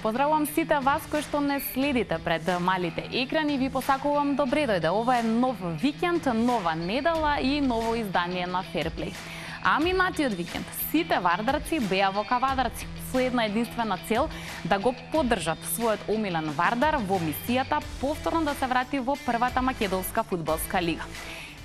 поздравувам сите вас кои што не следите пред малите екрани. Ви посакувам добре дојде. Ова е нов викенд, нова недела и ново издание на Ферплей. А минатиот викенд сите вардарци беа во Кавадарци со една единствена цел да го поддржат својот омилен Вардар во мисијата повторно да се врати во првата македонска фудбалска лига.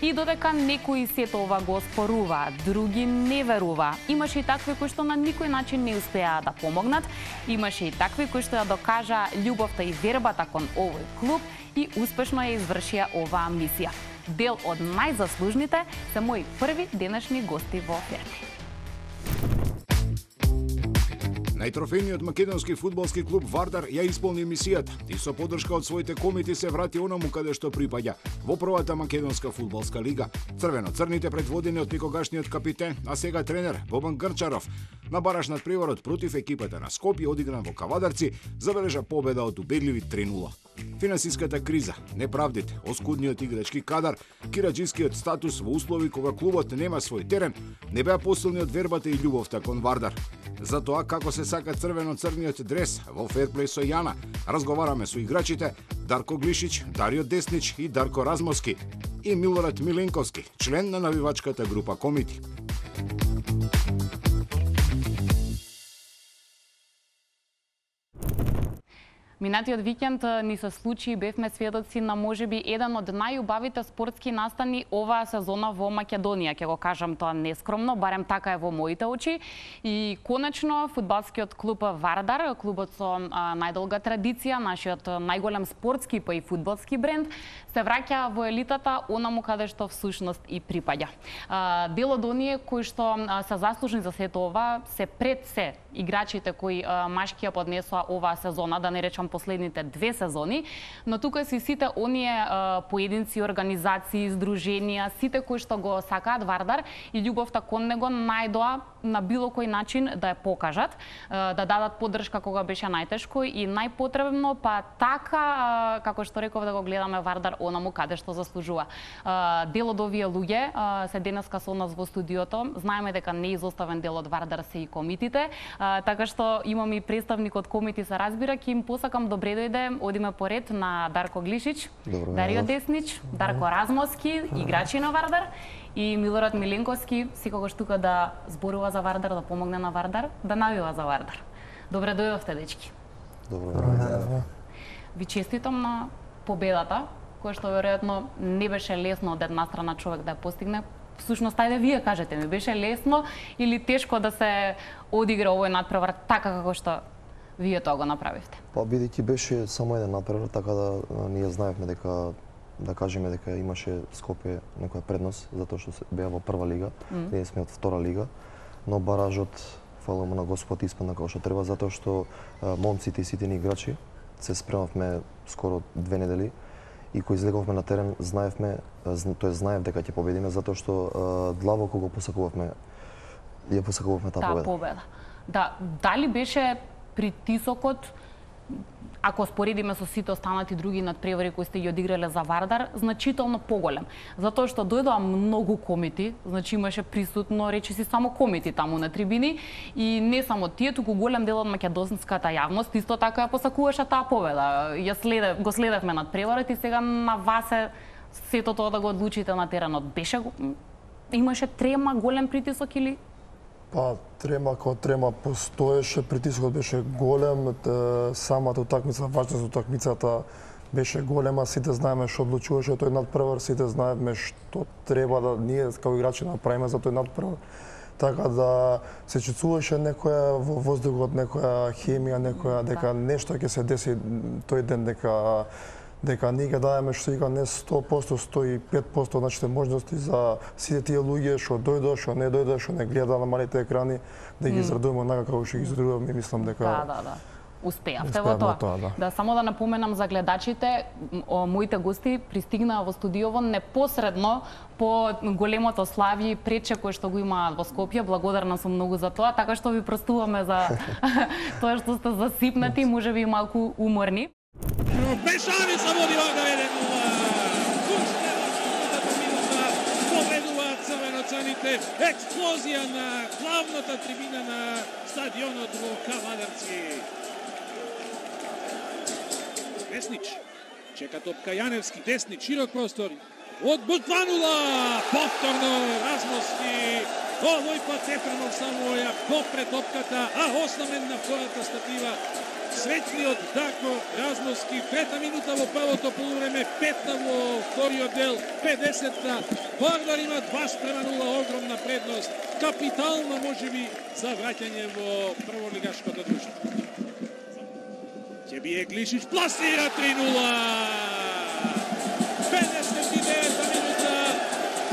И додека некои сето ова го споруваат, други не веруваат. Имаше и такви кои што на никој начин не успеа да помогнат, имаше и такви кои што ја докажа љубовта и вербата кон овој клуб и успешно ја извршија оваа мисија. Дел од најзаслужните се мои први денешни гости во Ферплей. Најтрофејниот македонски фудбалски клуб Вардар ја исполни мисијата и со поддршка од своите комити се врати онаму каде што припаѓа, во првата македонска фудбалска лига. Црвено-црните предводени од некогашниот капитен, а сега тренер Бобан Грчаров, на бараш надпреварот против екипата на Скопје одигран во Кавадарци, забележа победа од убедливи 3:0. Финансиската криза, неправдите, оскудниот играчки кадар, кираџискиот статус во услови кога клубот нема свој терен, не беа посилни од вербата и љубовта кон Вардар. За тоа како се сака црвено-црниот дрес во Ферплей со Јана, разговараме со играчите Дарко Глишич, Дарио Деснич и Дарко Размовски и Милорад Миленковски, член на навивачката група Комити. Минатиот викенд ни се случи и бевме сведоци на можеби еден од најубавите спортски настани оваа сезона во Македонија. Ќе го кажам тоа нескромно, барем така е во моите очи. И конечно фудбалскиот клуб Вардар, клубот со најдолга традиција, нашиот најголем спортски па и фудбалски бренд, се враќа во елитата онаму каде што всушност и припаѓа. Дел од оние кои што се заслужни за сето ова се пред се играчите кои машки ја поднесоа оваа сезона, да не речам последните 2 сезони, но тука си сите оние поединци, организации, здруженија, сите кои што го сакаат Вардар и љубовта кон него најдоа на било кој начин да ја покажат, да дадат поддршка кога беше најтешко и најпотребно, па така, како што реков, да го гледаме Вардар онаму каде што заслужува. Дел од овие луѓе се денеска со нас во студиото. Знаеме дека неизоставен дел од Вардар се и комитите, така што имаме и представник од комити, се разбира, ќе им посакам добре дојде. Одиме поред на Дарко Глишич, Дарио Деснич, Дарко Размовски, играчи на Вардар, и Милорад Миленковски, секогаш тука да зборува за Вардар, да помогне на Вардар, да навива за Вардар. Добре дојдовте, дечки. Добре. Ви честитам на победата, која што веројатно не беше лесно од една страна човек да ја постигне. Всушност, ајде вие кажете ми, беше лесно или тешко да се одигра овој надпревар така како што вие тоа го направивте? Па бидејќи беше само еден надпревар, така да ние знаевме дека да кажеме дека имаше Скопје некоја предност затоа што беа во прва лига, ние сме од втора лига, но баражот, фала му на Господ, испадна како што треба затоа што момците и сите ни играчи се спремавме скоро 2 недели и кои излеговме на терен знаев дека ќе победиме затоа што длабоко го посакувавме таа победа. Да, дали беше притисокот, ако споредиме со сите останати други надпревари кои сте ги одиграле за Вардар, значително поголем. Затоа што дојдоа многу комити, значи имаше присутно, речиси, само комити таму на трибини и не само тие, туку голем дел од македонската јавност исто така ја посакуваше таа победа. Го следевме надпреварот и сега на вас е сето тоа да го одлучите на теренот. Имаше трема, голем притисок или? Па, трема постоеше, притисокот беше голем, самата утакмица, важност од утакмицата беше голема, сите знаеме што одлучуваше тој надпревар, сите знаеме што треба да ние како играчи направиме за тој надпревар. Така да се чувствуваше некоја во воздухот, некоја хемија, дека нешто ќе се деси тој ден, дека ние ќе дадеме што ига не 100%, 105% нашите можности за сите тие луѓе што дојдоа, што не дојдоа, што не гледа на малите екрани, да ги израдуваме онака како што ги израдуваме, мислам дека Да. Успеавте во тоа. Да, само да напоменам за гледачите, моите гости пристигнаа во студиово непосредно по големото слави прече кое што го имаат во Скопје. Благодарна сум многу за тоа, така што ви простуваме за тоа што сте засипнати, можеби и малку уморни. Бешави се води вака еден победуваат црвено-црните. Експлозија на главната трибина на стадионот во Кавадарци. Деснич. Чека топка Јаневски, Деснич, широк простор. Од Бутванула, повторно Размовски. Овој пат Ефремов Самоја попред топката, а оснамен на втората стапива. Среќниот Дарко Размовски, 5 минута во првото полувреме, 5 во вториот дел, 50-та. Вардар има 2:0, огромна предност. Капитално можеби за враќање во прволигашкото друштво. Ќе бие Глишич, пласира 3:0. 59-та минута.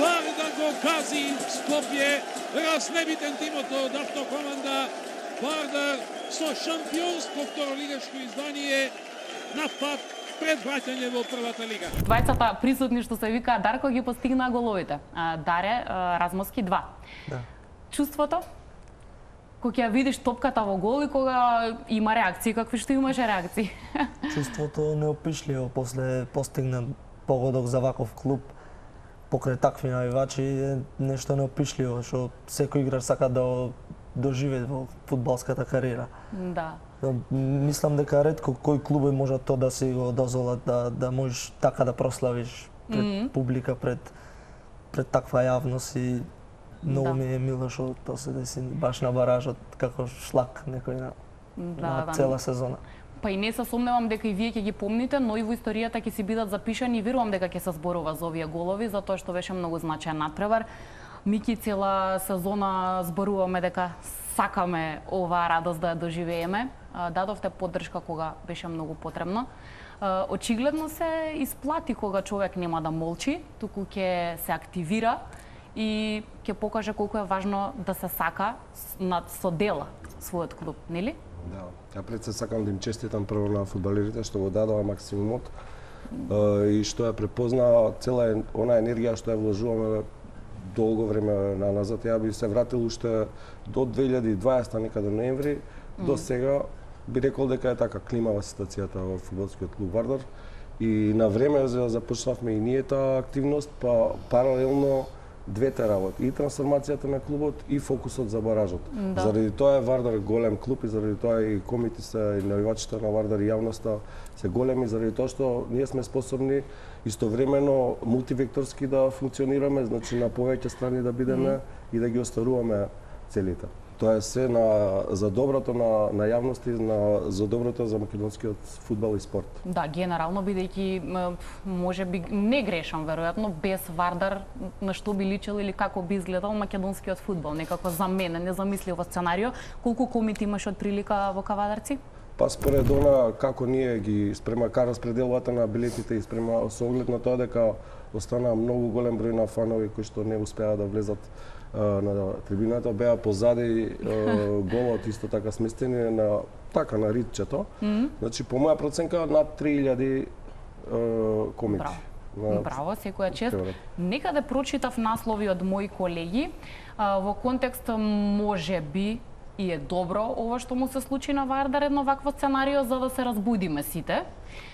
Вардар го гази Скопје. Разнебитен тимото од автокоманда. Вардар со шампионско второлигашко издание на пат пред враќање во првата лига. Двајцата присутни што се вика Дарко ги постигнаа головите. Даре Размовски 2. Да. Чувството? Кога ќе видиш топката во гол и кога има реакции, какви што имаше реакции? Чувството неопишливо после постигнат погодок за ваков клуб покрај такви навивачи е нешто неопишливо што секој играч сака да доживее во фудбалската кариера. Да. Мислам дека ретко кој клуб може тоа да си го дозволат да можеш така да прославиш пред публика, пред таква јавност и многу ми е мило што тоа се деси баш на баражот како шлак некој на цела сезона. Па и не се сомневам дека и вие ќе ги помните, но и во историјата ќе си бидат запишани и верувам дека ќе се зборува за овие голови, затоа што беше многу значаен натпревар. Мики, цела сезона зборуваме дека сакаме оваа радост да ја доживееме. Дадовте поддршка кога беше многу потребно. Очигледно се исплати кога човек нема да молчи, туку ќе се активира и ќе покаже колку е важно да се сака со дела својот клуб, нели? Да, ја пред се сакам да им честитам прво на фудбалерите што го дадоа максимумот и што ја препознаа цела она енергија што ја вложуваме долго време назад. Ја би се вратил уште до 2020 некаде ноември, до сега би рекол дека е така климава ситуацијата во фудбалскиот клуб Вардар и на време започнавме и ние таа активност, па паралелно двете работи, и трансформацијата на клубот и фокусот за баражот. Да. Заради тоа е Вардар голем клуб и заради тоа и комити се и навивачите на Вардар и јавноста се големи, заради тоа што ние сме способни истовремено мултивекторски да функционираме, значи на повеќе страни да бидеме и да ги остваруваме целите. Тоа е се за доброто на јавност и за доброто за македонскиот фудбал и спорт. Да, генерално бидејќи можеби не грешам веројатно без Вардар на што би личел или како би изгледал македонскиот фудбал, некако за мене незамисливо сценарио. Колку комити имаш од прилика во Кавадарци? Па според она како ние ги спрема распределбата на билетите и спрема со оглед на тоа дека остана многу голем број на фанови кои што не успеа да влезат на трибината, беа позади голот исто така сместени на на ридчето. Значи по моја проценка над 3000 комити. Браво, секоја чест. Некаде прочитав наслови од мои колеги во контекст можеби и е добро ова што му се случи на Вардар едно вакво сценарио за да се разбудиме сите,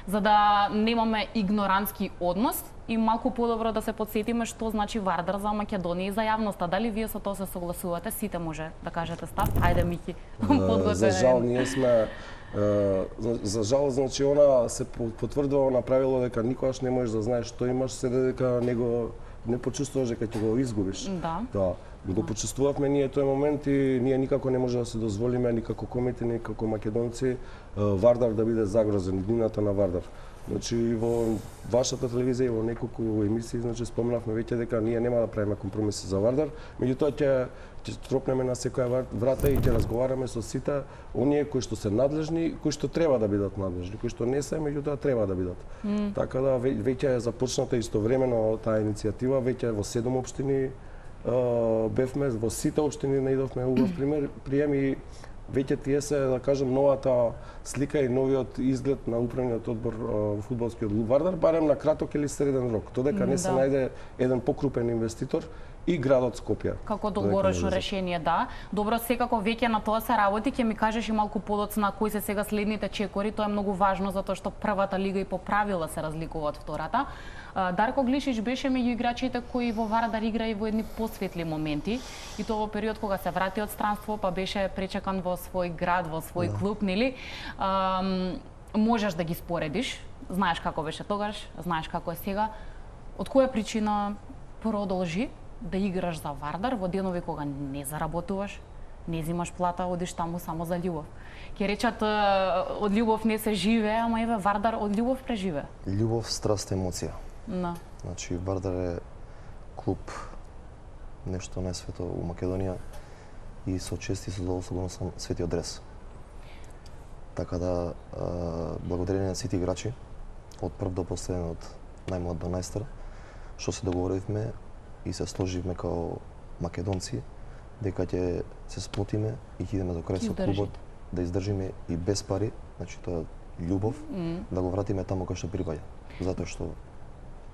за да немаме игнорантски однос и малку подобро да се подсетиме што значи Вардар за Македонија и за јавноста. Дали вие со тоа се согласувате? Сите може да кажете став. Ајде Мики, подготвен. За жал ние сме за жал значи она се потврдува на правило дека никогаш не можеш да знаеш што имаш, се дека не почувствуваш дека ќе го изгубиш. Да. Го почувствувавме ние тој момент и ние никако не може да се дозволиме никако комити, никако македонци Вардар да биде загрозен, иднината на Вардар. Значи во вашата телевизија и во неколку емисии значи спомнавме веќе дека ние нема да правиме компромиси за Вардар, меѓутоа ќе тропнеме на секоја врата и ќе разговараме со сите оние кои што се надлежни, кои што треба да бидат надлежни, кои што не се, меѓутоа треба да бидат. Така да веќе е започната истовремено таа иницијатива, веќе во 7 општини бевме, во сите општини наидовме убав прием и веќе тие се, да кажем, новата слика и новиот изглед на управниот одбор во фудбалскиот клуб Вардар, барем на краток или среден рок. Додека не се најде еден покрупен инвеститор и градот Скопје. Како долгорочно решение, да. Добро, секако веќе на тоа се работи, ќе ми кажеш и малку подоцна кои се сега следните чекори, тоа е многу важно затоа што првата лига и по правила се разликува од втората. Дарко Глишич беше меѓу играчите кои во Вардар игра и во едни посветли моменти, и тоа во период кога се врати од странство, па беше пречекан во свој град, во свој клуб, нели? Можеш да ги споредиш знаеш како беше тогаш, знаеш како е сега. Од која причина продолжи да играш за Вардар во денови кога не заработуваш, не земаш плата, одиш таму само за љубов? Ќе речат од љубов не се живее, ама еве Вардар од љубов преживе. Љубов, страст, емоција. Да. Значи Вардар е клуб нешто најсвето у Македонија и со чест и со задоволство сам светиот дрес. Така да благодарение на сите играчи од прв до последен, од најмлад до најстар, што се договоривме и се сложивме као македонци дека ќе се сплотиме и ќе идеме до крај со клубот, да издржиме и без пари, значи тоа љубов, да го вратиме таму кај што припаѓа. Затоа што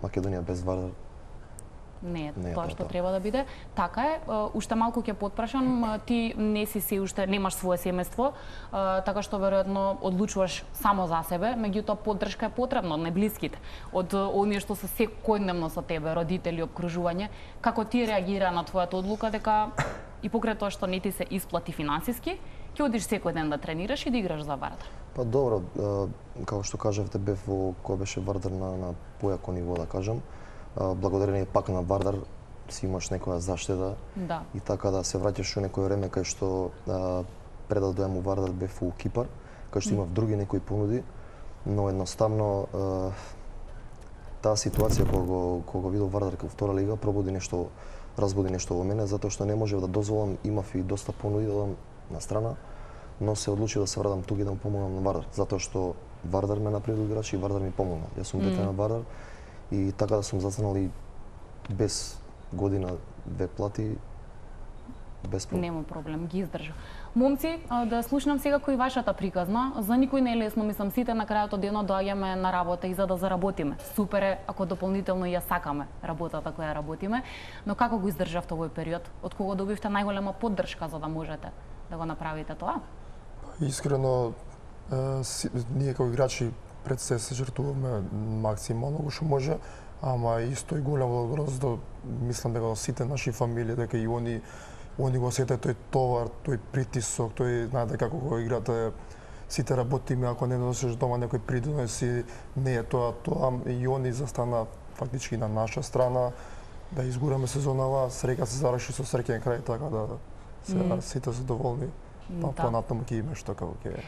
Македонија без Вардар не е тоа што треба да биде. Така е, уште малку ќе потпрашам, ти не си се уште, немаш свое семејство, така што веројатно одлучуваш само за себе, меѓутоа поддршка е потребна од најблиските, од оние што се секојдневно со тебе, родители, обкружување. Како ти реагира на твојата одлука дека и покрај тоа што не ти се исплати финансиски, ќе одиш секој ден да тренираш и да играш за Вардар? Па добро, како што кажавте, бев во кој беше Вардар на појако ниво, да кажам. Благодарение пак на Вардар си имаш некоја заштеда и така да се враќаш во некој време кај што пред да дојам у Вардар бев у Кипар, кај што имав други некои понуди, но едноставно таа ситуација кога го видов Вардар во втора лига разбуди нешто во мене, затоа што не можев да дозволам, имав и доста понуди да дам на страна, но се одлучив да се вратам тука и да му помогнам на Вардар, затоа што Вардар ме направи играч и Вардар ми помогна. Јас сум дете на Вардар и така да сум застанал и без година, две плати, без проблем. Нема проблем, ги издржа. Момци, да слушнам сега кој вашата приказна. За никој не е лесно, мислам, сите на крајот од денот доаѓаме на работа и за да заработиме. Супер е ако дополнително ја сакаме работата која работиме, но како го издржавте овој период? Од кого добивте најголема поддршка за да можете да го направите тоа? Искрено, ние како играчи пред се жртвуваме максимално што може, ама исто и голема благодарност да мислам дека сите наши фамилии, дека и они го сетат тој товар, тој притисок, тој знаете како го играте, сите работиме, ако не носиш дома некој придоноси, не е тоа, и они застана фактички на наша страна, да изгураме сезонава, среќа се заврши со среќен крај, така да сега сите задоволни, па понатаму ќе имаме што како ќе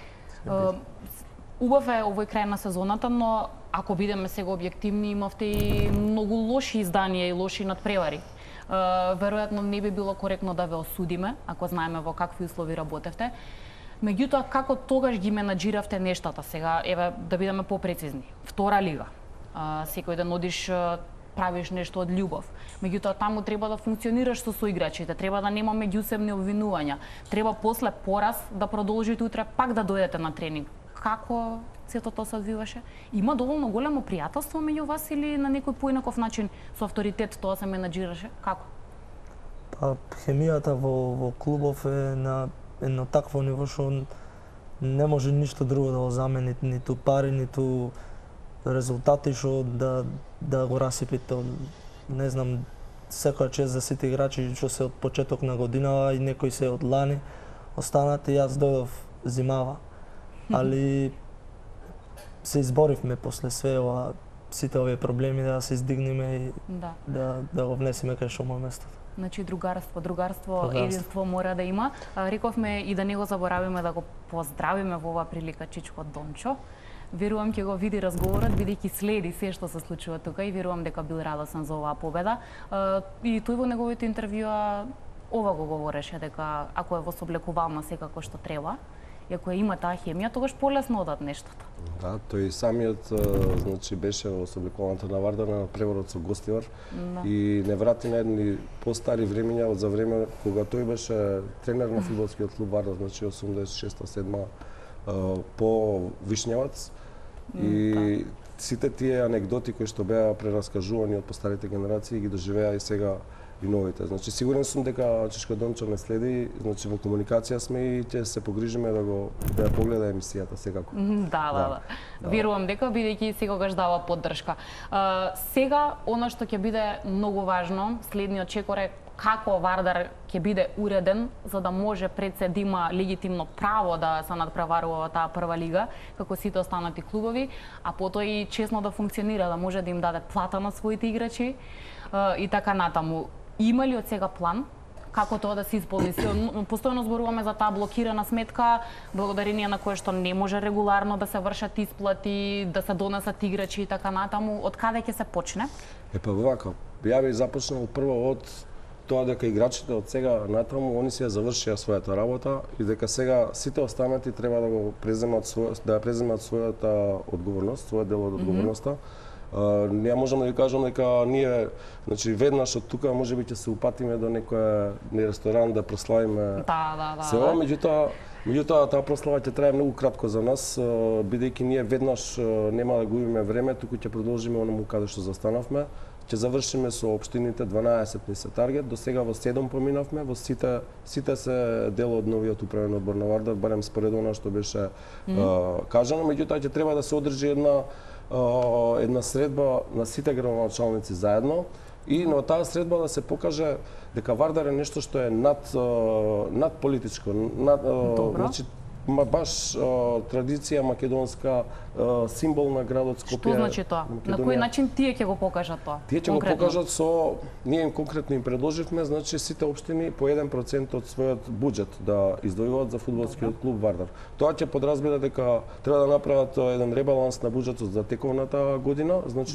Убав е овој крај на сезоната, но ако бидеме сега објективни, имавте и многу лоши изданија и лоши надпревари. Веројатно не би било коректно да ве осудиме, ако знаеме во какви услови работевте. Меѓутоа, како тогаш ги менаџиравте нештата сега? Еве, да бидеме попрецизни. Втора лига. Секој ден одиш, правиш нешто од љубов. Меѓутоа, таму треба да функционираш со соиграчите, треба да нема меѓусебни обвинувања. Треба после пораз да продолжите утре пак да дојдете на тренинг. Како сето тоа се одвиваше? Има доволно големо пријателство меѓу вас или на некој поинаков начин со авторитет тоа се менаџираше? Како? Па хемијата во клубов е на едно такво ниво што не може ништо друго да го замени, ниту пари, ниту резултати што да го расипите. Не знам, секоја чест за сите играчи што се од почеток на година и некои се од лани останат и јас дојдов зимава. Али се изборивме после све ова, сите овие проблеми да се издигнеме и да го внесеме кај што му е местото. Значи другарство, единство мора да има. Рековме и да не го заборавиме да го поздравиме во оваа прилика Чичко Дончо. Верувам ќе го види разговорот, бидејќи следи се што се случува тука и верувам дека бил радосен за оваа победа. И тој во неговите интервјуа ова го говореше, дека ако е во соблекувална секако што треба, и ако има таа хемија, тогаш полесно одат нештата. Да, тој самиот значи беше во соблекуваната на Вардар на преворот со Гостивар и не врати на едни постари времења од за време кога тој беше тренер на фудбалскиот клуб Вардар, значи 86-7 по Вишњевац и сите тие анегдоти кои што беа прераскажувани од постарите генерации ги доживеа и сега и новите. Значи сигурен сум дека Чичко Дончо ме следи, значи во комуникација сме и ќе се погрижиме да ја погледа емисијата секако. Да. Верувам дека бидејќи секогаш дава поддршка. Сега она што ќе биде многу важно, следниот чекор е како Вардар ќе биде уреден за да може пред се да има легитимно право да се надпреварува таа прва лига, како сите останати клубови, а потоа и честно да функционира, да може да им даде плата на своите играчи и така натаму. Има ли од сега план како тоа да се исполни? Постојано зборуваме за таа блокирана сметка, благодарение на кое што не може регуларно да се вршат исплати, да се донесат играчи и така натаму. Од каде ќе се почне? Вака, ја би започнал прво од тоа дека играчите од сега натаму они си ја завршија својата работа и дека сега сите останати треба да го преземат својата одговорност, својот дел од одговорноста. Ја можам да ви кажам дека ние, значи веднаш од тука можеби ќе се упатиме до некој ресторан да прославиме. Сева, меѓутоа таа прослава ќе трае многу кратко за нас, бидејќи ние веднаш нема да губиме време, туку ќе продолжиме онаму каде што застанавме. Ќе завршиме со општините 12 ни се таргет, до сега во 7 поминавме, во сите се дел од новиот управен одбор на Вардар, барем според она што беше кажано, меѓутоа ќе треба да се одржи една средба на сите градоначалници заедно и на таа средба да се покаже дека Вардар е нешто што е над политичко, значи баш традиција македонска, символ на градот Скопје. Што значи тоа? На кој начин тие ќе го покажат тоа? Тие ќе го покажат со, ние им конкретно им предложивме, значи сите општини по 1% од својот буџет да издвојуваат за фудбалскиот клуб Вардар. Тоа ќе подразбира дека треба да направат еден ребаланс на буџетот за тековната година, значи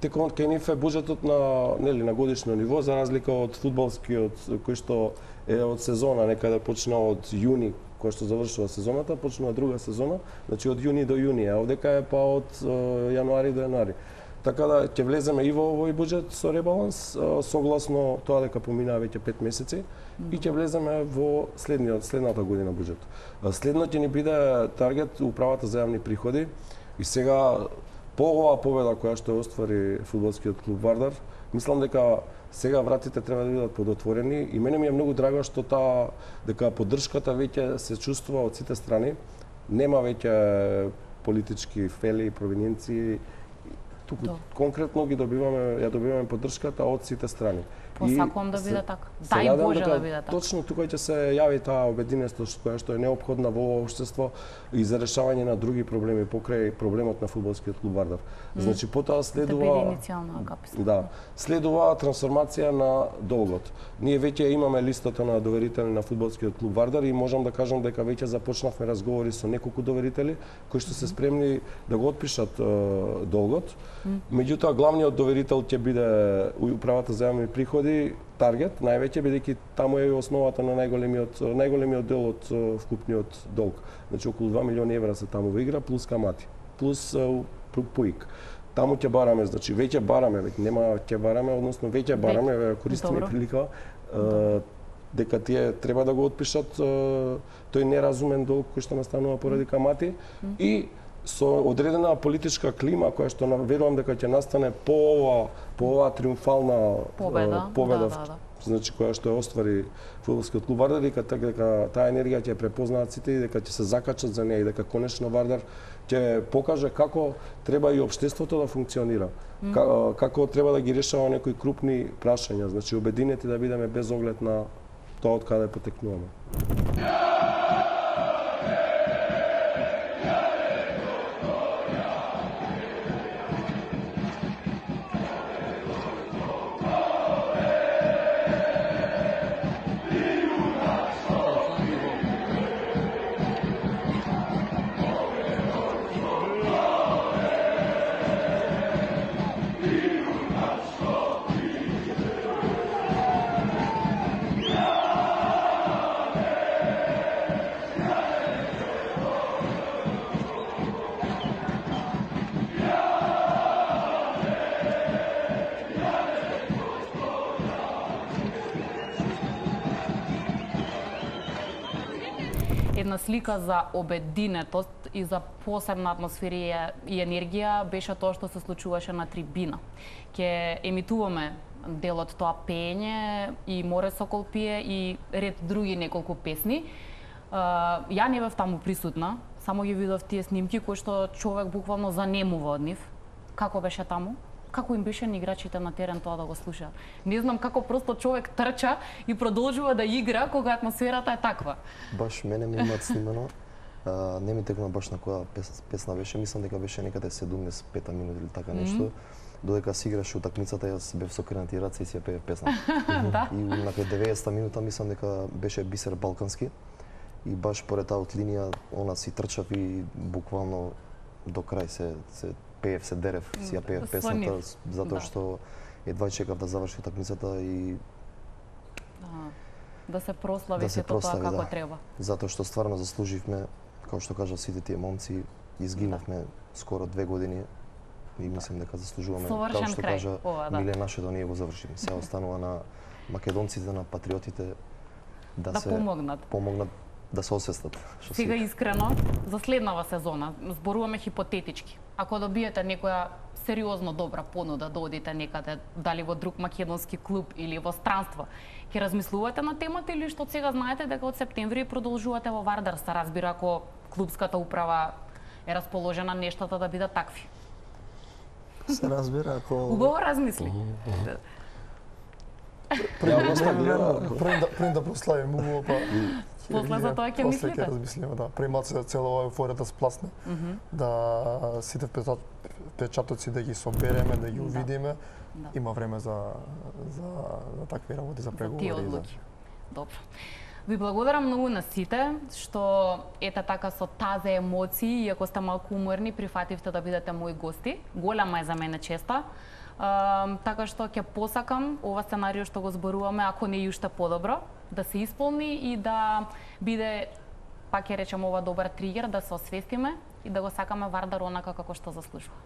теков кај нив е буџетот на годишно ниво за разлика од фудбалскиот кој што е од сезона, некаде почна од јуни, која што завршува сезоната, почнува друга сезона, значи од јуни до јуни, а овдека е па од јануари до јануари. Така да ќе влеземе и во овој буџет со ребаланс, согласно тоа дека поминаа веќе 5 месеци, и ќе влеземе во следната година буџет. Следно ќе ни биде таргет управата за јавни приходи и сега по оваа победа која што оствари фудбалскиот клуб Вардар, мислам дека сега вратите треба да бидат подотворени и мене ми е многу драго што дека поддршката веќе се чувствува од сите страни. Нема веќе политички фели и провиненции. Туку конкретно ја добиваме поддршката од сите страни. Посакувам да биде така. Дај Боже да биде така. Точно тука ќе се јави таа обединеност која што е неопходна во овој општество и за решавање на други проблеми покрај проблемот на фудбалскиот клуб Вардар. Значи потоа следува следува трансформација на долгот. Ние веќе имаме листата на доверители на фудбалскиот клуб Вардар и можам да кажам дека веќе започнавме разговори со неколку доверители кои што се спремни да го отпишат долгот. Меѓутоа главниот доверител ќе биде управата за јавни приходи, таргет, највеќе бидејќи таму е основата на најголемиот дел од вкупниот долг. Значи околу 2 милиони евра се таму во игра плюс камати, плюс поик. Таму ќе бараме, значи веќе бараме, нема ќе бараме, односно веќе бараме, користиме прилика дека тие треба да го отпишат тој неразумен долг кој што настанува поради камати и со одредена политичка клима која што верувам дека ќе настане по оваа триумфална победа, значи која што оствари фудбалскиот клуб Вардар, дека таа енергија ќе препознаат сите и дека ќе се закачат за неа и дека конечно Вардар ќе покаже како треба и општеството да функционира, како треба да ги решава некои крупни прашања, значи обединети да бидеме без оглед на тоа од каде потекнуваме. Една слика за обединетост и за посебна атмосфера и енергија беше тоа што се случуваше на трибина. Ќе емитуваме дел од тоа пеење и Море Сокол пие и ред други неколку песни. Ја не бев таму присутна, само ги видов тие снимки кои што човек буквално занемува од нив. Како беше таму? како им беше на играчите на терен тоа да го слушаат. Не знам како просто човек трча и продолжува да игра кога атмосферата е таква. Баш мене ми имаат снимано. Не ми текна баш на која песна беше, мислам дека беше некаде 75-та минута или така нешто. Додека се играше утакмицата, јас бев со кренати раце и си ја пеев песна. И на 90-та минута мислам дека беше Бисер Балкански. И баш поред таа линија, она си трчав и буквално до крај се пеев, се дерев, си ја пеев песната, затоа што едва чекав да заврши утакмицата и да се прослави сето тоа како треба. Затоа што стварно заслуживме, како што кажа сите тие момци, изгинавме скоро 2 години и мислам дека заслужуваме, како што кажа Миле, нашето ние го завршиме. Сега останува на македонците, на патриотите да се помогнат да се освестат. Сега искрено, за следнава сезона, зборуваме хипотетички. Ако добиете некоја сериозно добра понуда да одите некаде, дали во друг македонски клуб или во странство, ќе размислувате на темата или што сега знаете дека од септември продолжувате во Вардар, се разбира ако клубската управа е расположена нештата да бидат такви? Се разбира ако... Убаво размисли. Пред да прославим убаво, па... После за тоа ќе мислите? После ќе размислиме, да. Примат се цела оваа еуфорија да спласне, да сите печатоци да ги собереме, да ги увидиме. Има време за такви работи, за преговори. Добро. Ви благодарам многу на сите што ете така со тазе емоции, иако сте малку уморни, прифативте да бидете мои гости. Голема е за мене честа. Така што ќе посакам ова сценарио што го зборуваме, ако не и уште подобро, да се исполни и да биде, пак ќе речем, ова добар тригер, да се освестиме и да го сакаме Вардар онака како што заслужува.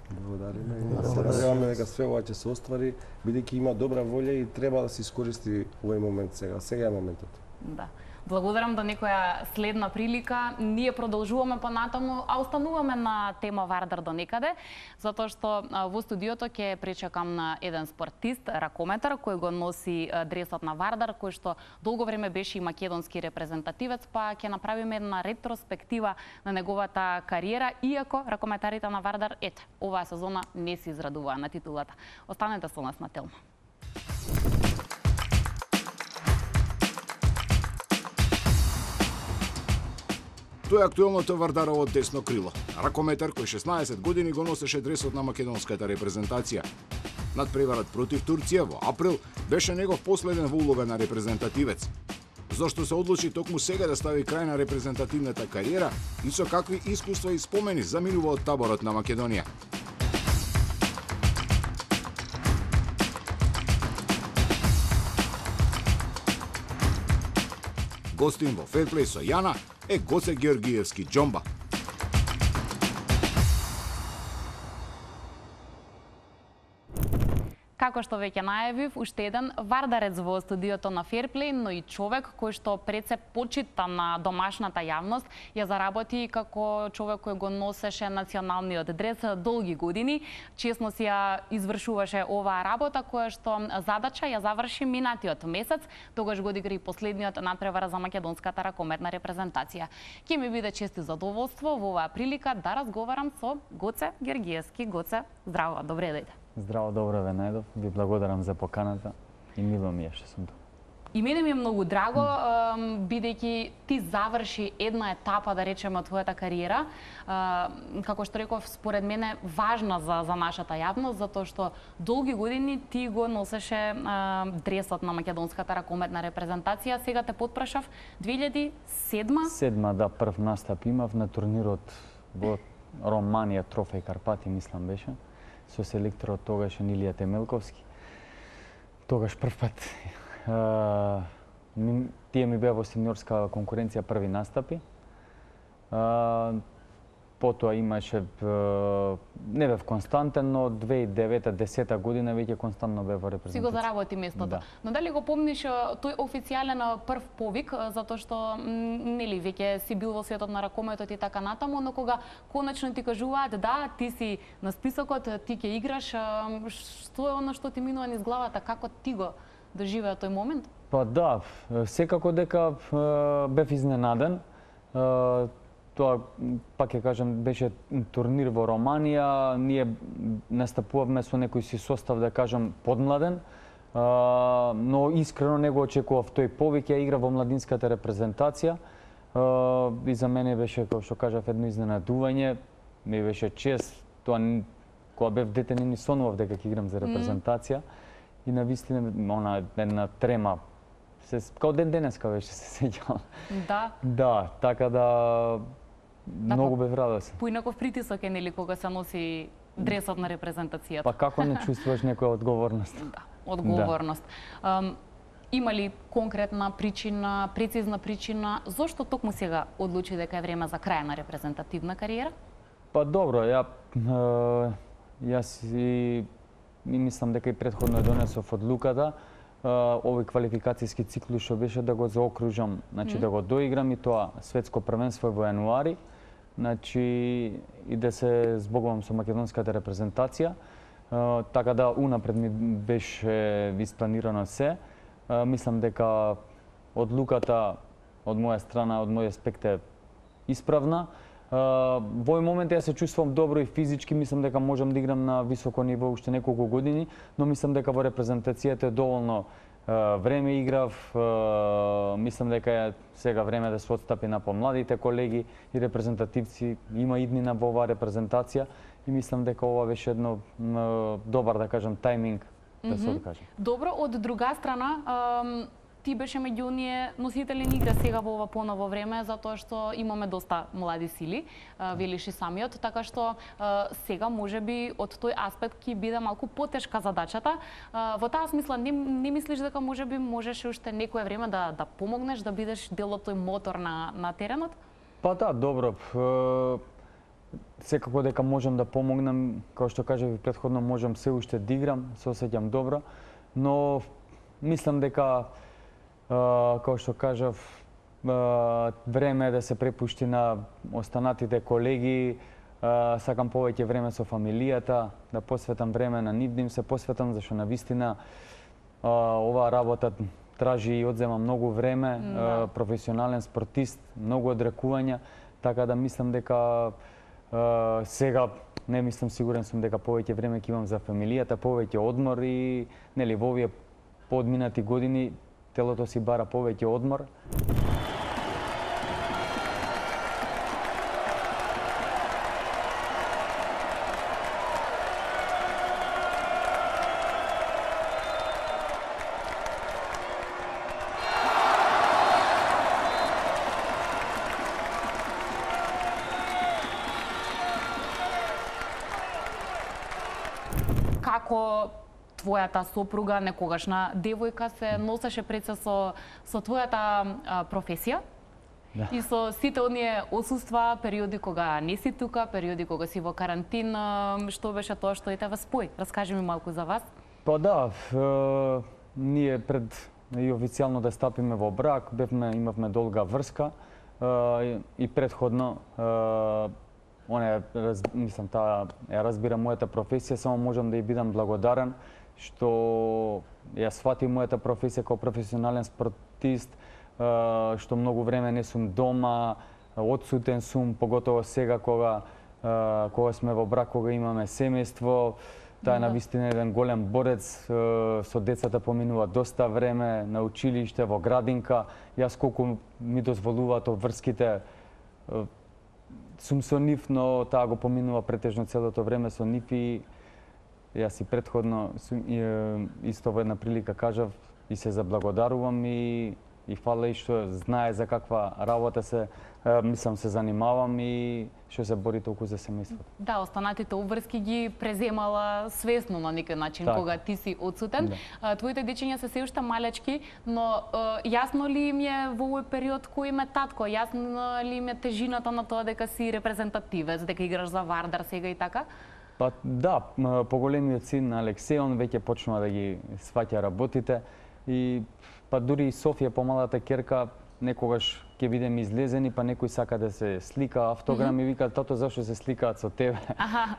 Благодариме и се надеваме дека све ова ќе се оствари, бидејќи има добра волја и треба да се искористи овој момент сега. Сега е моментот. Да. Благодарам до некоја следна прилика. Ние продолжуваме понатаму, а остануваме на тема Вардар до некаде, затоа што во студиото ќе пречекам на еден спортист, ракометар, кој го носи дресот на Вардар, кој што долго време беше и македонски репрезентативец, па ќе направиме една ретроспектива на неговата кариера, иако ракометарите на Вардар, оваа сезона не се израдуваа на титулата. Останете со нас на Телма. Тоа е актуелното Вардарово десно крило. Ракометар кој 16 години го носеше дресот на македонската репрезентација. Надпреварот против Турција во април беше негов последен во уловен репрезентативец. Зошто се одлучи токму сега да стави крај на репрезентативната кариера и со какви искуства и спомени заминува од таборот на Македонија. Гостин во Ферплей со Јана е Гоце Георгиевски Џомба. Како што веќе најавив, уште еден вардарец во студиото на Ферплей, но и човек кој што пред се почита на домашната јавност, ја заработи како човек кој го носеше националниот дрес долги години. Честно си ја извршуваше оваа работа, која што задача ја заврши минатиот месец, тогаш го одигра и последниот надпревар за македонската ракометна репрезентација. Ќе ми биде чест и задоволство во оваа прилика да разговарам со Гоце Георгиевски. Гоце, здраво, добре дојде. Здраво, добро ве најдов. Ви благодарам за поканата и мило ми е што сум тука. И мене ми е многу драго, бидејќи ти заврши една етапа, да речеме, од твојата кариера, како што реков, според мене важна за нашата јавност, затоа што долги години ти го носеше дресот на македонската ракометна репрезентација. Сега те потпрашав 2007? Седма, да, прв настап имав на турнирот во Романија, Трофеј Карпати, мислам беше, со селекторот тогаш Илија Темелковски. Тогаш прв пат тие ми беа во сениорска конкуренција први настапи. Потоа имаше, не бев константен, но 2009-10 година веќе константно бев во репрезентација. Си го заработи местото. Да. Но дали го помниш тој официјален прв повик, затоа што нели веќе си бил во светот на ракометот и така натаму, но кога конечно ти кажуваат да, ти си на списокот, ти ќе играш, што е оно што ти минува низ главата, како ти го доживеа тој момент? Па да, секако дека бев изненаден. тоа, пак ќе кажам, беше турнир во Романија, ние настапувавме со некој си состав, да кажам, подмладен, но искрено не го очекував тој повеќе, игра во младинската репрезентација и за мене беше, како што кажав, едно изненадување, ми беше чест, тоа кога бев дете не ни сонував дека ќе играм за репрезентација и навистина она една трема, као ден денеска беше, се сеќавам. Да. Да, така да многу бев радосен. Поинаков притисок е, нели, кога се носи дресот на репрезентацијата? Па како не чувствуваш некоја одговорност? Да, одговорност. Има ли конкретна причина, прецизна причина, зошто токму сега одлучи дека е време за крај на репрезентативна кариера? Па добро, јас и мислам дека и претходно донесов одлуката, овој квалификацијски циклус што беше да го заокружам, значи да го доиграм и тоа светско првенство во јануари, значи и да се збогувам со македонската репрезентација, така да унапред ми беше испланирано се. Мислам дека одлуката од моја страна, од мој аспект е исправна. Во овој момент јас се чувствувам добро и физички, мислам дека можам да играм на високо ниво уште неколку години, но мислам дека во репрезентацијата е доволно време играв, мислам дека е сега време да се отстапи на помладите колеги и репрезентативци, има иднина во оваа репрезентација и мислам дека ова беше едно добар, да кажам, тајминг да се откаже. Добро, од друга страна, ти беше меѓу оние носители на игра сега во ова поново време, затоа што имаме доста млади сили, велиш и самиот, така што сега можеби од тој аспект ќе биде малку потешка задачата. Во таа смисла не мислиш дека можеби можеш уште некое време да помогнеш, да бидеш дел од тој мотор на теренот? Па да, добро. Секако дека можам да помогнам, како што кажав и претходно, можам се уште да играм, се осеќам добро, но мислам дека како што кажав, време е да се препушти на останатите колеги, сакам повеќе време со фамилијата, да посветам време на нив, да им се посветам, зашто навистина оваа работа тражи и одзема многу време, професионален спортист, многу одрекувања, така да мислам дека сега не мислам, сигурен сум дека повеќе време ќе имам за фамилијата, повеќе одмор и нели во овие подминати години телото си бара повеќе одмор. Како твојата сопруга, некогашна девојка, се носеше пред се со твојата професија? Да. И со сите оние отсуства, периоди кога не си тука, периоди кога си во карантин, што беше тоа што и те вас спои? Раскажи ми малку за вас. Па да, ние пред и официјално да стапиме во брак, имавме долга врска и претходно мислам, таа ја разбира мојата професија, само можам да ја бидам благодарен што ја свати мојата професија како професионален спортист, што многу време не сум дома, одсутен сум, поготово сега кога сме во брак, кога имаме семејство. Таа е навистина еден голем борец, со децата поминува доста време на училиште, во градинка. Јас колку ми дозволуваат врските, сум со нив, но таа го поминува претежно целото време со нив и јас и претходно исто во една прилика кажав и се заблагодарувам и фала и што знае за каква работа се занимавам и што се бори толку за семејството. Да, останатите обврски ги преземала свесно на некој начин кога ти си одсутен. Твоите дечиња се уште малечки, но јасно ли им е во овој период кој им е татко? Јасно ли им е тежината на тоа дека си репрезентативец, дека играш за Вардар сега и така? Па да, поголемиот син Алексеј, он веќе почнува да ги сваќа работите и па дури и Софија, помалата ќерка, некогаш ќе бидеме излезени, па некој сака да се слика автограм и вика, тато, зашто се сликаат со тебе?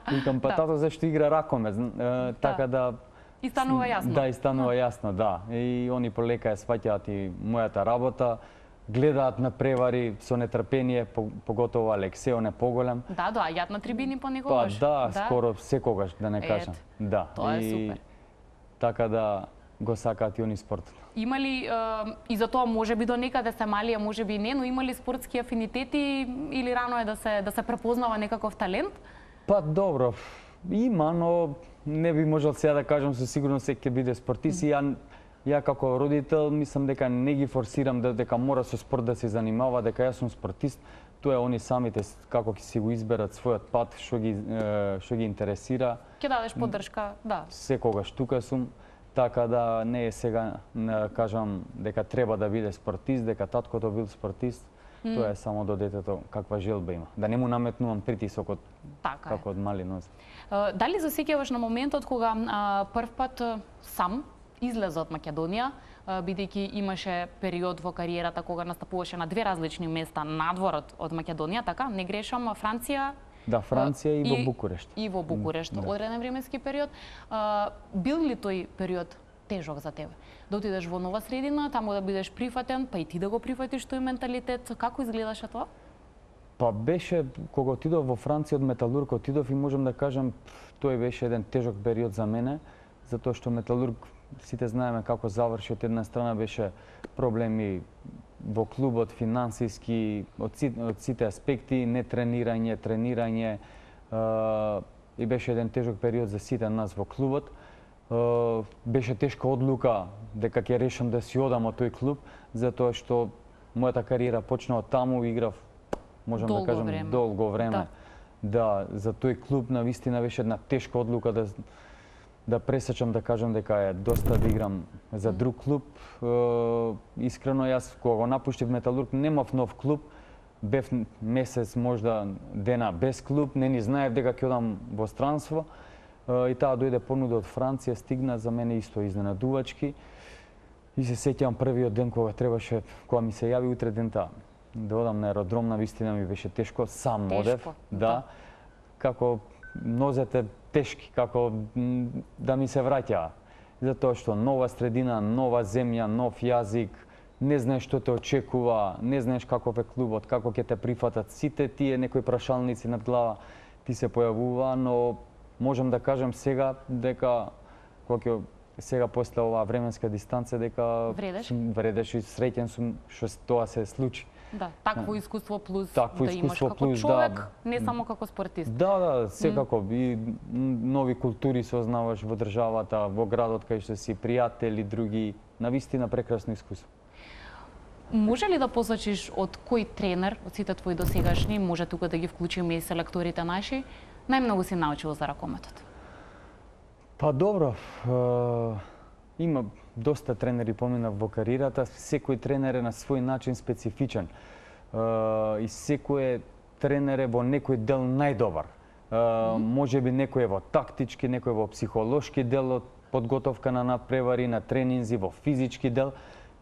Викам, па тато, зашто игра ракомет? Така да... И станува јасно. Да, и станува јасно, да. И они полека ја сваќаат и мојата работа. гледаат на превари со нетрпение, поготово Алексеј, он е поголем. Да, доаѓаат на трибини понекогаш. Да, скоро секогаш, да не кажам. Да. Тоа е супер. Така да го сакаат и они спортот. Има ли, и за тоа може би до некаде се мали, а може би не, но има ли спортски афинитети или рано е да се препознава некаков талент? Па добро, има, но не би можел сега да кажам со сигурност секој ќе биде спортист. Ја како родител мислам дека не ги форсирам дека мора со спорт да се занимава, дека јас сум спортист. Тоа е они самите како ќе си го изберат својот пат, што ги интересира. Ќе дадеш поддршка, да. Секогаш тука сум. Така да не е сега кажам дека треба да биде спортист, дека таткото бил спортист. Тоа е само до детето каква желба има. Да не му наметнувам притисокот како од мали нозе. Дали засеќаваш на моментот кога прв пат сам излезе од Македонија, бидејќи имаше период во кариерата кога настапуваше на две различни места надвор од Македонија, така? Не грешам, Франција? Да, Франција и во Букурешт. И во Букурешт, одреден временски период. Бил ли тој период тежок за тебе? Да отидеш во нова средина, таму да бидеш прифатен, па и ти да го прифатиш тој менталитет. Како изгледаше тоа? Па беше, кога отидов во Франција од Металург, отидов и можам да кажам, тој беше еден тежок период за мене, затоа што Металург, сите знаеме како заврши, од една страна беше проблеми во клубот, финансиски, од сите аспекти, не тренирање, и беше еден тежок период за сите нас во клубот. Беше тешка одлука дека ќе решам да си одам од тој клуб, затоа што мојата кариера почна од таму, играв, можам да кажам, долго време. Да, за тој клуб навистина беше една тешка одлука да пресечам, да кажам дека е доста да играм за друг клуб. Искрено, јас кога го напуштив Металург, немав нов клуб, бев месец, можда дена без клуб, не ни знаев дека ќе одам во странство. И таа дојде понуда од Франција, стигна за мене исто изненадувачки. И се сеќавам првиот ден кога ми се јави утре дента да одам на аеродром, навистина ми беше тешко, сам одев, да. Како нозете тешки, како да ми се враќаа. Затоа што нова средина, нова земја, нов јазик, не знаеш што те очекува, не знаеш каков е клубот, како ќе те прифатат. Сите тие некои прашалници над глава ти се појавува, но можам да кажам сега дека кога сега после оваа временска дистанца дека вредеш и среќен сум што тоа се случи. Да, такво искуство плюс да имаш како човек, не само како спортист. Да, секако и нови култури се ознаваш во државата, во градот кај што си пријатели, други, навистина прекрасно искуство. Може ли да посочиш од кој тренер, од сите твои досегашни, може тука да ги вклучиме и селекторите наши, најмногу си научил за ракометот? Па добро, има доста тренери поминав во кариерата, секој тренер е на свој начин специфичен. И секој тренер е во некој дел најдобар. Може би некој е во тактички, некој во психолошки дел од подготовка на надпревари, на тренинзи, во физички дел.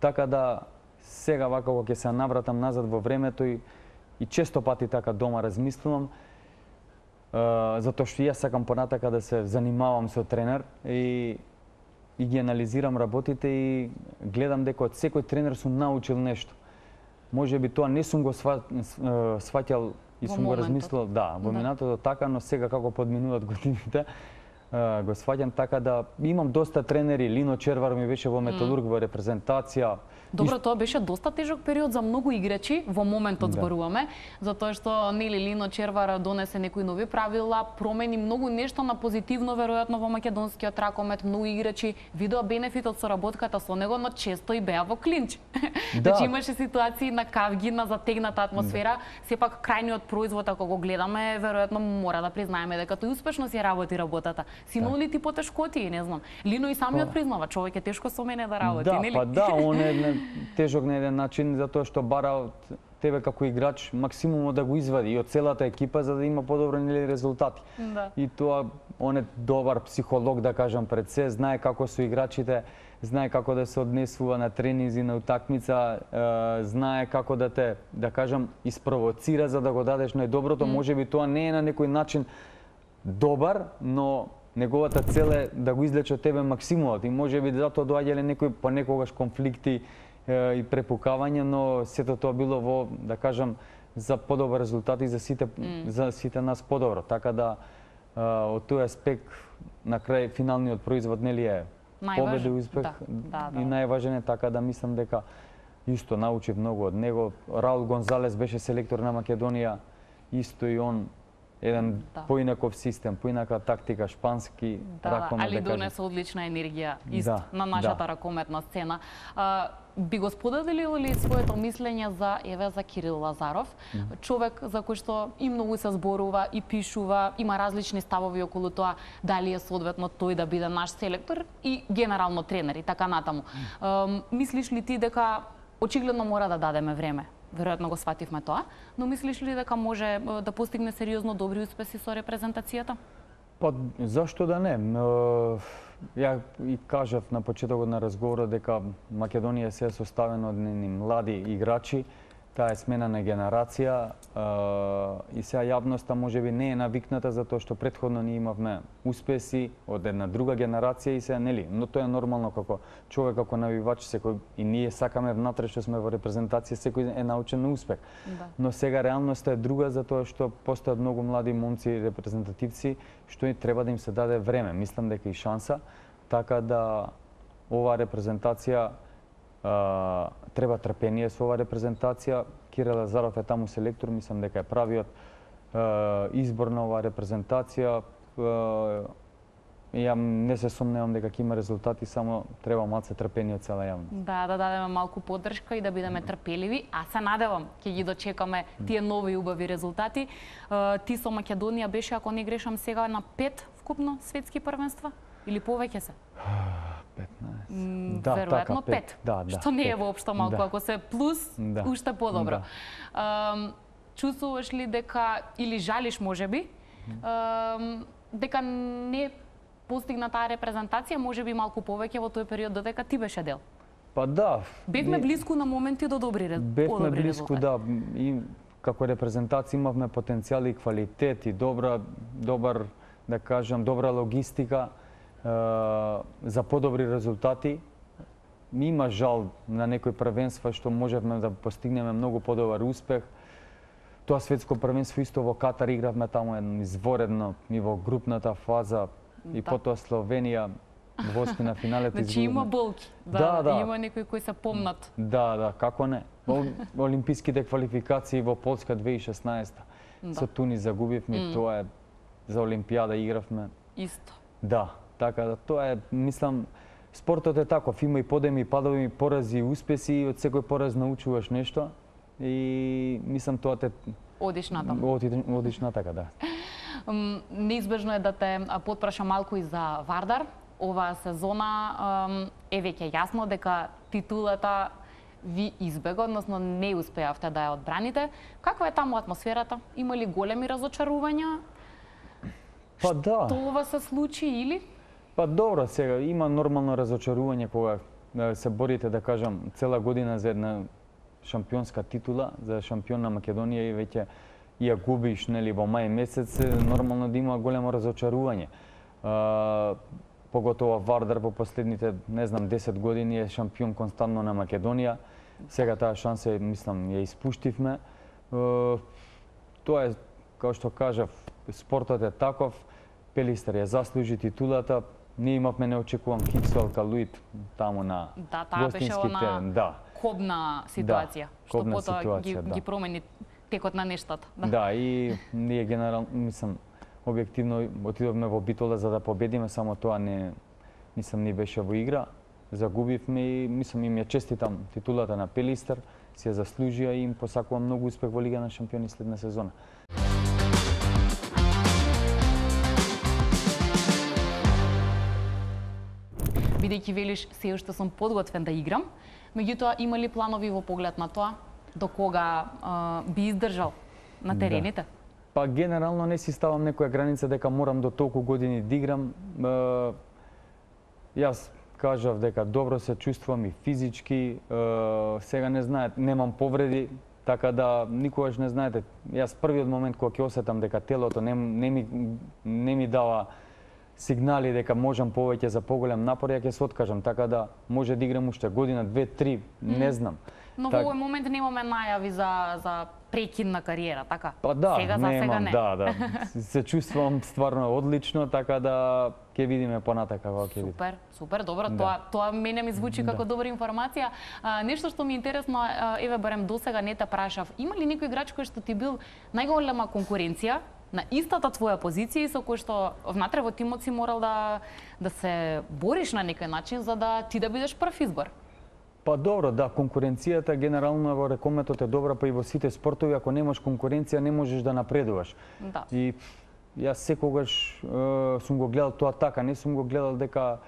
Така да сега вака кога ќе се навратам назад во времето и често пати така дома размислувам, затоа што јас сакам понатака да се занимавам со тренер и ги анализирам работите и гледам дека од секој тренер сум научил нешто. Може би тоа не сум го сваќал и сум го размислил, во минатото така, но сега како подминуваат годините, го сваќам така да имам доста тренери. Лино Червар ми беше во Металург во репрезентација. Добро, тоа беше доста тежок период за многу играчи, во моментот зборуваме, затоа што нели Лино Червар донесе некои нови правила, промени многу нешто на позитивно веројатно во македонскиот ракомет, многу играчи видоа бенефитот со работката со него, но често и беа во клинч. Значи имаше ситуации на кавги, на затегната атмосфера, сепак крајниот производ ако го гледаме, веројатно мора да признаеме дека тој успешно си работи работата. Си имал ли ти потешкоти, не знам. Лино и самиот признава, човек е тешко со мене да работи, нели? Да, па да, он е тежок на еден начин затоа што бара од тебе како играч максимумот да го извади и од целата екипа за да има подобрени резултати. Да. И тоа он е добар психолог, да кажам, пред се, знае како со играчите, знае како да се однесува на тренинзи, на утакмица, знае како да те, да кажам, испровоцира за да го дадеш најдоброто. Можеби тоа не е на некој начин добар, но неговата цел е да го извлече од тебе максимумот и можеби затоа доаѓале некои понекогаш конфликти, и препукавање, но сето тоа било во, да кажам, за подобар резултат и за сите нас подобро. Така да од тој аспект на крај финалниот производ нели е победа и успех и најважен е, така да мислам дека исто научив многу од него. Раул Гонзалес беше селектор на Македонија, исто и он еден поинаков систем, поинака тактика, шпански ракомет, али донесе одлична енергија на нашата ракометна сцена. Би го споделили ли своето мислење за Кирил Лазаров, човек за кој што и многу се зборува и пишува, има различни ставови околу тоа дали е соодветно тој да биде наш селектор и генерално тренер и така натаму. Мислиш ли ти дека очигледно мора да дадеме време? Веројатно го свативме тоа, но мислиш ли дека може да постигне сериозно добри успеси со репрезентацијата? Па зашто да не? Ја и кажав на почетокот на разговорот дека Македонија се е составена од нени млади играчи, таа е сменена генерација и сега јавноста можеби не е навикната затоа што претходно ние имавме успеси од една друга генерација и сега нели, но тоа е нормално како човек, како навивач, секој и ние сакаме внатре што сме во репрезентација, секој е научен на успех. Но сега реалноста е друга затоа што постојат многу млади момци репрезентативци што и треба да им се даде време, мислам дека и шанса, така да оваа репрезентација треба трпение со оваа репрезентација. Кирил Лазаров е таму селектор, мислам дека е правиот избор на оваа репрезентација. Ја не се сомневам дека ќе има резултати, само треба малце трпение од цела јавност. Да дадеме малку поддршка и да бидеме трпеливи, а се надевам ќе ги дочекаме тие нови убави резултати. Ти со Македонија беше, ако не грешам сега, на 5 вкупно светски првенства или повеќе се? 15. Веројатно 5. Што не е воопшто малку, ако се плюс, уште подобро. Чувствуваш ли дека, или жалиш можеби, дека не постигна таа репрезентација, можеби малку повеќе во тој период додека ти беше дел? Па да. Бевме блиску на моменти до добри резултати. Бевме блиску, да. И како репрезентација имавме потенцијал и квалитет и добар, да кажам, добра логистика за подобри резултати. Има жал на некои првенства што можевме да постигнеме многу подобар успех. Тоа светско првенство исто во Катар игравме таму изворедно и во групната фаза и потоа Словенија во осмина финалето изгубивме. Значи има болки. Има некои кои се помнат. Да, како не. Олимписките квалификации во Полска 2016 со Тунис загубивме, тоа е за Олимпијада игравме. Исто. Да. Така да тоа е, мислам, спортот е таков, има и подеми, падови, порази и успеси, и од секој пораз научуваш нешто и мислам тоа те одиш натаму. Одиш натака, да. Неизбежно е да те потпраша малку и за Вардар. Оваа сезона е веќе јасно дека титулата ви избега, односно не успеавте да ја одбраните. Каква е таму атмосферата? Има ли големи разочарувања? Па да. Што ова се случи или? Па добро, сега има нормално разочарување кога се борите, да кажам, цела година за една шампионска титула, за шампион на Македонија и веќе ја губиш, нели, во мај месец, нормално да има големо разочарување. Поготово Вардар во последните, не знам, 10 години е шампион константно на Македонија. Сега таа шанса, мислам, ја испуштивме. Тоа е, како што кажав, спортот е таков, Пелистер ја заслужи титулата. Ние имавме неочекуван кик со Алкалуит таму на гостински терен. Да, кобна ситуација, што потоа ги промени текот на нештата. Да, и ние генерално, мислам, објективно отидовме во битола за да победиме, само тоа не беше во игра. Загубивме и мислам им ја честитам титулата на Пелистер, си ја заслужија и им посакувам многу успех во Лига на шампиони следна сезона. Бидејќи велиш се уште сум подготвен да играм, меѓутоа има ли планови во поглед на тоа до кога би издржал на терените? Па генерално не си ставам некоја граница дека морам до толку години да играм. Јас кажав дека добро се чувствувам и физички, сега не знаете, немам повреди, така да никогаш не знаете. Јас првиот момент кога ќе осетам дека телото не ми дава сигнали дека можам повеќе за поголем напор, ја ќе се откажам, така да може да играм уште година, 2-3, не знам. Но во овој момент немаме најави за прекид на кариера, така? Па да, сега не. Да. Се чувствувам стварно одлично, така да ќе видиме понатака како ќе биде. Супер, добро, тоа мене ми звучи како добра информација. Нешто што ми е интересно, еве барем досега не те прашав, има ли некој играч кој што ти бил најголема конкуренција на истата твоја позиција и со кој што внатре во тимот си морал да се бориш на некој начин за да ти да бидеш прв избор? Па добро, да, конкуренцијата генерално во рекометот е добра, па и во сите спортови, ако немаш конкуренција не можеш да напредуваш. Да. И јас секогаш сум го гледал тоа така, не сум го гледал дека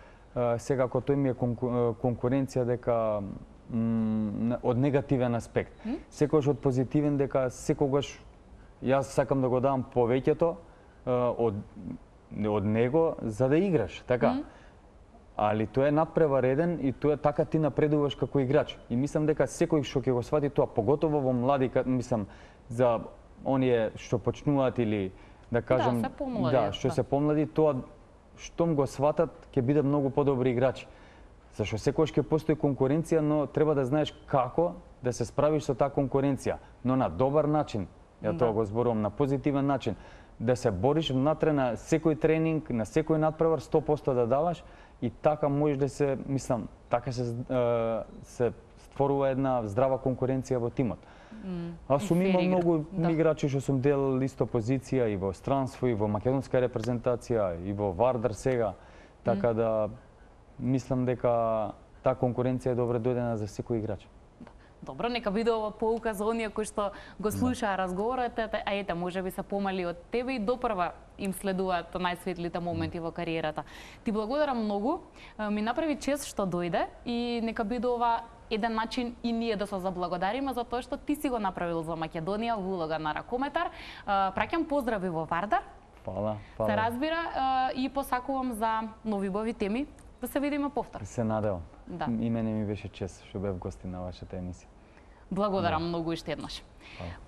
сега ако тој ми е конкуренција дека од негативен аспект. Секогаш од позитивен дека секогаш јас сакам да го давам повеќето од него за да играш, така. Али тоа е надпревареден и тоа така ти напредуваш како играч. И мислам дека секој што ќе го свати тоа, поготово во млади, мислам за оние што почнуваат или да кажам, што се помлади, тоа штом го сватат ќе бидат многу подобри играчи. Зашто секогаш ќе постои конкуренција, но треба да знаеш како да се справиш со таа конкуренција, но на добар начин. Ја тоа го зборувам, на позитивен начин. Да се бориш внатре на секој тренинг, на секој надпревар 100% да даваш и така можеш да се, мислам, така се створува една здрава конкуренција во тимот. Аз сум имал многу играчи што сум делал исто позиција и во странство, и во македонска репрезентација, и во Вардар сега, така да мислам дека таа конкуренција е добре дојдена за секој играч. Добро, нека биде ова поука за оние кои што го слушаа разговорот, а ете, може би се помали од тебе и допрва им следуваат најсветлите моменти во кариерата. Ти благодарам многу, ми направи чест што дојде и нека биде ова еден начин и ние да се заблагодариме за тоа што ти си го направил за Македонија во улога на ракометар. Праќам поздрави во Вардар. Фала. Се разбира и посакувам за нови убави теми да се видиме повтор. Се надевам. И мене ми беше чест што бев гостин на вашата емисија. Благодарам многу уште еднаш.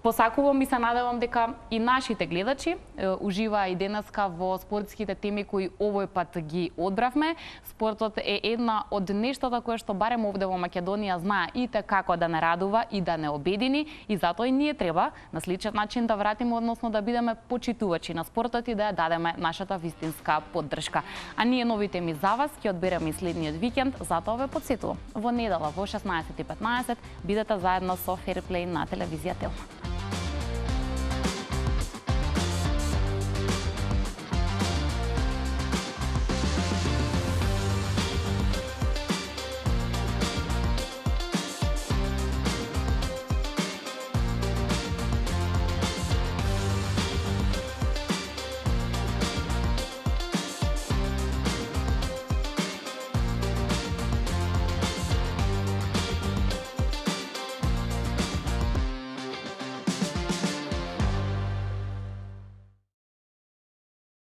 Посакувам и се надевам дека и нашите гледачи уживаа и денеска во спортските теми кои овој пат ги одбравме. Спортот е една од нештата која што барем овде во Македонија знае и како да не радува и да не обедини и затоа и ние треба на сличен начин да вратиме, односно да бидеме почитувачи на спортот и да ја дадеме нашата вистинска поддршка. А ние нови теми за вас ќе одбереме и следниот викенд, затоа ве потсетувам. Во недела во 16:15 бидете заедно со Fair Play на телевизија Телма.